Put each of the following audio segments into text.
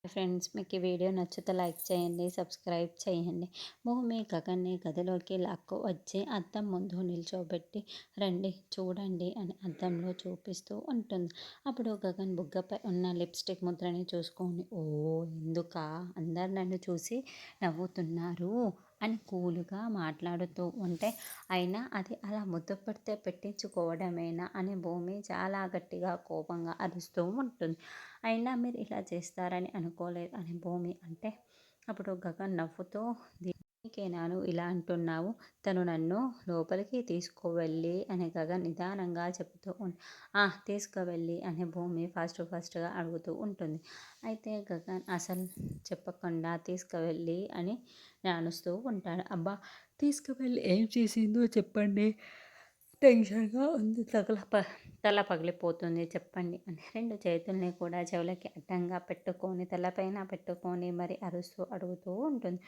Friends మీకు ఈ video నచ్చితే లైక్ చేయండి, సబ్స్క్రైబ్ చేయండి. భూమి గగన్ని గదిలోకి లాక్కు వచ్చి అద్దం ముందు నిల్చోబెట్టి రండి చూడండి అని అద్దంలో చూపిస్తూ ఉంటుంది. అప్పుడు గగన్ బుగ్గపై ఉన్న లిప్స్టిక్ ముద్రని చూసుకొని ఓ ఎందుకా అందరు నన్ను చూసి నవ్వుతున్నారు అని కూల్గా మాట్లాడుతూ ఉంటే అయినా అది అలా ముద్దు పెడితే పెట్టించుకోవడమేనా అని భూమి చాలా గట్టిగా కోపంగా అరుస్తూ ఉంటుంది. అయినా మీరు ఇలా చేస్తారని అనుకోలేదు అని భూమి అంటే అప్పుడు గగన్ నవ్వుతూ దీనికేనాను ఇలా అంటున్నావు, తను నన్ను లోపలికి తీసుకువెళ్ళి అని గగన్ నిదానంగా చెబుతూ తీసుకువెళ్ళి అని భూమి ఫాస్ట్గా అడుగుతూ ఉంటుంది. అయితే గగన్ అసలు చెప్పకుండా తీసుకువెళ్ళి అని నానుస్తూ ఉంటాడు. అబ్బా తీసుకువెళ్ళి ఏం చేసిందో చెప్పండి, టెన్షన్గా ఉంది, తల పగిలిపోతుంది చెప్పండి అని రెండు చేతుల్ని కూడా చెవులకి అడ్డంగా పెట్టుకొని తలపైన పెట్టుకొని మరి అరుస్తూ అడుగుతూ ఉంటుంది.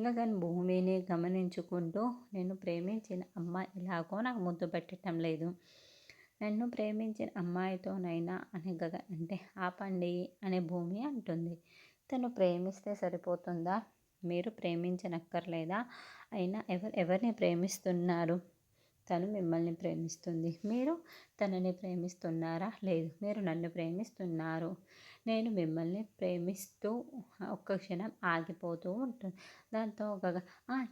గగన్ భూమిని గమనించుకుంటూ నేను ప్రేమించిన అమ్మాయి ఎలాగో నాకు ముద్దు పెట్టడం లేదు, నన్ను ప్రేమించిన అమ్మాయితోనైనా అని గగన్ అంటే ఆపండి అని భూమి అంటుంది. తను ప్రేమిస్తే సరిపోతుందా, మీరు ప్రేమించనక్కర్లేదా, అయినా ఎవరిని ప్రేమిస్తున్నారు, తను మిమ్మల్ని ప్రేమిస్తుంది, మీరు తనని ప్రేమిస్తున్నారా, లేదు మీరు నన్ను ప్రేమిస్తున్నారు, నేను మిమ్మల్ని ప్రేమిస్తూ ఒక్క క్షణం ఆగిపోతూ ఉంటుంది. దాంతో గగ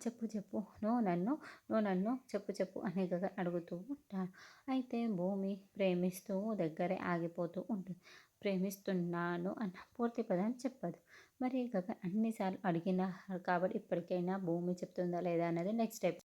చెప్పు చెప్పు నువ్వు నన్ను చెప్పు అని గగ అడుగుతూ ఉంటాను. అయితే భూమి ప్రేమిస్తూ దగ్గరే ఆగిపోతూ ఉంటుంది. ప్రేమిస్తున్నాను అన్న పూర్తి పదం చెప్పదు. మరి గగ అన్నిసార్లు అడిగినా కాబట్టి ఇప్పటికైనా భూమి చెప్తుందా లేదా అన్నది నెక్స్ట్ స్టెప్.